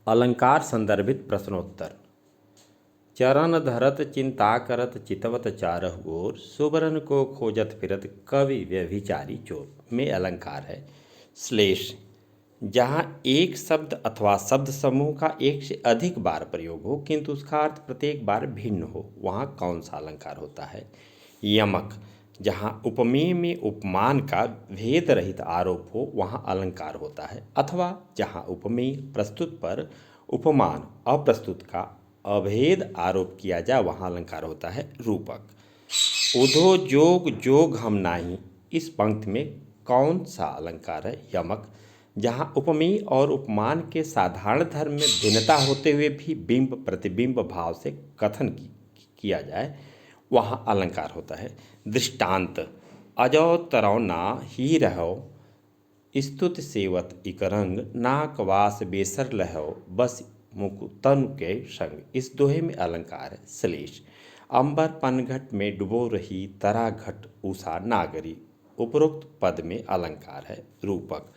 अलंकार संदर्भित प्रश्नोत्तर। चरण धरत चिंता करत चितवत चारहु ओर, सुबरन को खोजत फिरत कवि व्यभिचारी चोर में अलंकार है। श्लेष जहाँ एक शब्द अथवा शब्द समूह का एक से अधिक बार प्रयोग हो किंतु उसका अर्थ प्रत्येक बार भिन्न हो, वहाँ कौन सा अलंकार होता है। यमक जहाँ उपमेय में उपमान का भेद रहित आरोप हो वहाँ अलंकार होता है, अथवा जहाँ उपमेय प्रस्तुत पर उपमान अप्रस्तुत का अभेद आरोप किया जाए वहाँ अलंकार होता है रूपक। उधो जोग जोग हम नाही, इस पंक्ति में कौन सा अलंकार है। यमक जहाँ उपमेय और उपमान के साधारण धर्म में भिन्नता होते हुए भी बिंब प्रतिबिंब भाव से कथन किया जाए वहाँ अलंकार होता है। दृष्टांत अजौ तरौ ना ही रहो, स्तुत सेवत इकरंग, नाक वास बेसर लहो, बस मुकुतन के संग, इस दोहे में अलंकार है। श्लेष अंबर पनघट में डुबो रही तरा घट उषा नागरी, उपरोक्त पद में अलंकार है रूपक।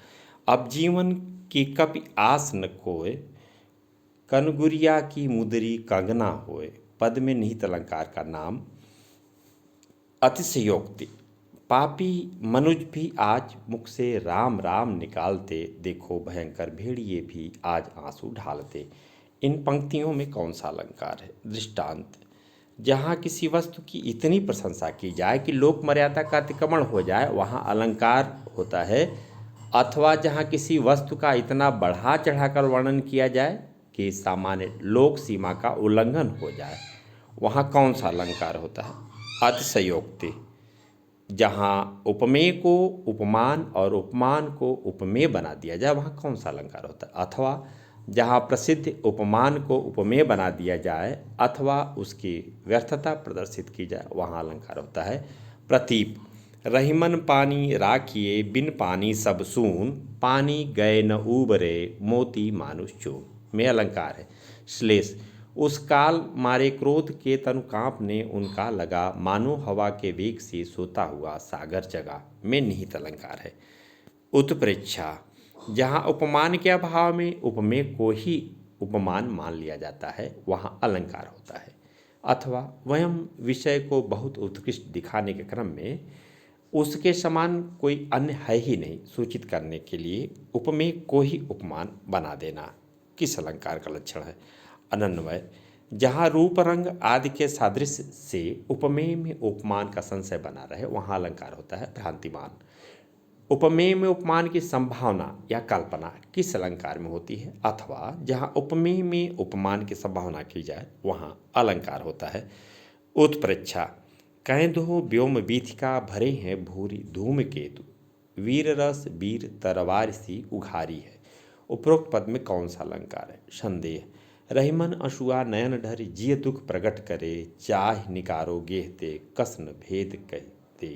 अब जीवन की कपि आस न कोय, कनगुरिया की मुदरी कंगना होए, पद में निहित अलंकार का नाम अतिशयोक्ति। पापी मनुज भी आज मुख से राम राम निकालते, देखो भयंकर भेड़िए भी आज आंसू ढालते, इन पंक्तियों में कौन सा अलंकार है। दृष्टांत जहाँ किसी वस्तु की इतनी प्रशंसा की जाए कि लोक मर्यादा का अतिक्रमण हो जाए वहाँ अलंकार होता है, अथवा जहाँ किसी वस्तु का इतना बढ़ा चढ़ाकर वर्णन किया जाए कि सामान्य लोक सीमा का उल्लंघन हो जाए वहाँ कौन सा अलंकार होता है। अतिशयोक्ति जहाँ उपमेय को उपमान और उपमान को उपमेय बना दिया जाए वहाँ कौन सा अलंकार होता है, अथवा जहाँ प्रसिद्ध उपमान को उपमेय बना दिया जाए अथवा उसकी व्यर्थता प्रदर्शित की जाए वहाँ अलंकार होता है प्रतीप। रहीमन पानी राखिए बिन पानी सब सून, पानी गए न उबरे मोती मानुष चून में अलंकार है। श्लेष उस काल मारे क्रोध के तनु कांपने उनका लगा, मानो हवा के वेग से सोता हुआ सागर जगा में निहित अलंकार है। उत्प्रेक्षा जहाँ उपमान के अभाव में उपमेय को ही उपमान मान लिया जाता है वहाँ अलंकार होता है, अथवा वयम विषय को बहुत उत्कृष्ट दिखाने के क्रम में उसके समान कोई अन्य है ही नहीं सूचित करने के लिए उपमेय को ही उपमान बना देना किस अलंकार का लक्षण है। अनन्वय जहाँ रूप रंग आदि के सादृश्य से उपमेय में उपमान का संशय बना रहे वहाँ अलंकार होता है भ्रांतिमान। उपमेय में उपमान की संभावना या कल्पना किस अलंकार में होती है, अथवा जहाँ उपमेय में उपमान की संभावना की जाए वहाँ अलंकार होता है उत्प्रेक्षा। कहें दो व्योम बीथिका भरे हैं भूरी धूम केतु, वीर रस वीर तरवार सी उघारी है, उपरोक्त पद में कौन सा अलंकार है। संदेह रहीमन अशुआ नयन ढर जिय दुख प्रगट करे, चाह निकारो गेहते कसन भेद कहते,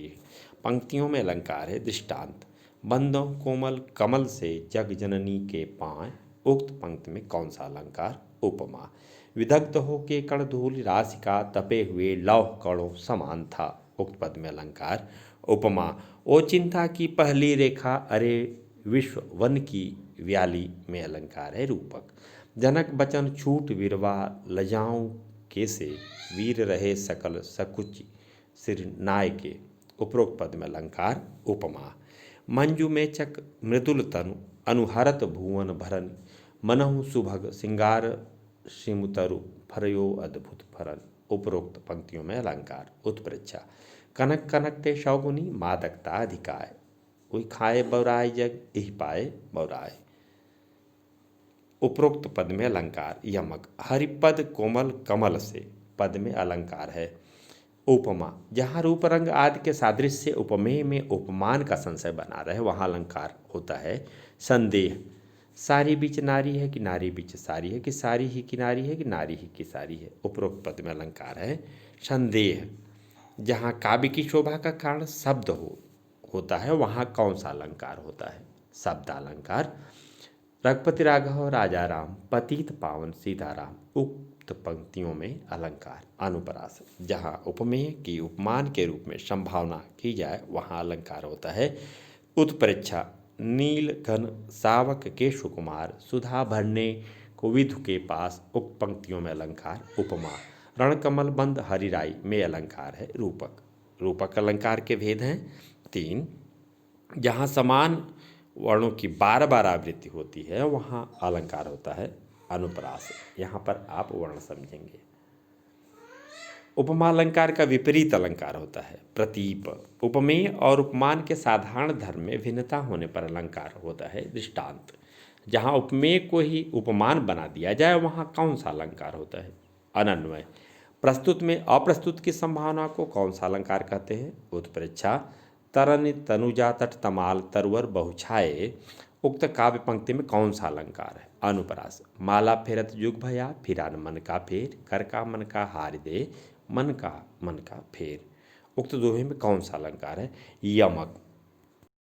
पंक्तियों में अलंकार है। दृष्टांत बंदों कोमल कमल से जग जननी के पाँव, उक्त पंक्ति में कौन सा अलंकार। उपमा विदग्ध हो के कण धूल राशि का तपे हुए लौह कणों समान था, उक्त पद में अलंकार उपमा। ओ चिंता की पहली रेखा अरे विश्व वन की व्याली में अलंकार है रूपक। जनक बचन छूट वीरवा लजाऊं कैसे, वीर रहे सकल सकुच सिर नाय के, उपरोक्त पद में अलंकार उपमा। मंजू मेचक मृदुल तनु अनुहरत भुवन भरन, मनहु सुभग सिंगार सिमुतरु फरयो अद्भुत फरन, उपरोक्त पंक्तियों में अलंकार उत्प्रेक्षा। कनक कनक ते शौगुनी मादकता अधिकाय, कोई खाए बौराय जग यही पाए बौराय, उपरोक्त पद में अलंकार। यमक हरिपद कोमल कमल से, पद में अलंकार है उपमा। जहाँ रूप रंग आदि के सादृश्य से उपमेय में उपमान का संशय बना रहे वहाँ अलंकार होता है संदेह। सारी बीच नारी है कि नारी बीच सारी है, कि सारी ही किनारी है कि नारी ही की सारी है, उपरोक्त पद में अलंकार है संदेह। जहाँ काव्य की शोभा का कारण शब्द होता है वहाँ कौन सा अलंकार होता है। शब्द अलंकार। रघुपति राघव राजा राम पतित पावन सीताराम, उक्त पंक्तियों में अलंकार। अनुप्रास जहाँ उपमेय की उपमान के रूप में संभावना की जाए वहाँ अलंकार होता है उत्प्रेक्षा। नील घन सावक के सुकुमार, सुधा भरने विधु के पास उक्त पंक्तियों में अलंकार उपमा। रणकमल बंद हरिराई में अलंकार है रूपक। रूपक अलंकार के भेद हैं 3। जहाँ समान वर्णों की 12 आवृत्ति होती है वहाँ अलंकार होता है अनुप्रास। यहाँ पर आप वर्ण समझेंगे। उपमा अलंकार का विपरीत अलंकार होता है प्रतीप। उपमेय और उपमान के साधारण धर्म में भिन्नता होने पर अलंकार होता है दृष्टांत। जहाँ उपमेय को ही उपमान बना दिया जाए वहाँ कौन सा अलंकार होता है अनन्वय। प्रस्तुत में अप्रस्तुत की संभावना को कौन सा अलंकार कहते हैं उत्प्रेक्षा। तरन तनुजा तट तमाल तरवर बहुछाए उक्त काव्य पंक्ति में कौन सा अलंकार है अनुप्रास। माला फेरत जुग भया फिरान मन का फेर कर का मन का हार दे मन का फेर उक्त दोहे में कौन सा अलंकार है यमक।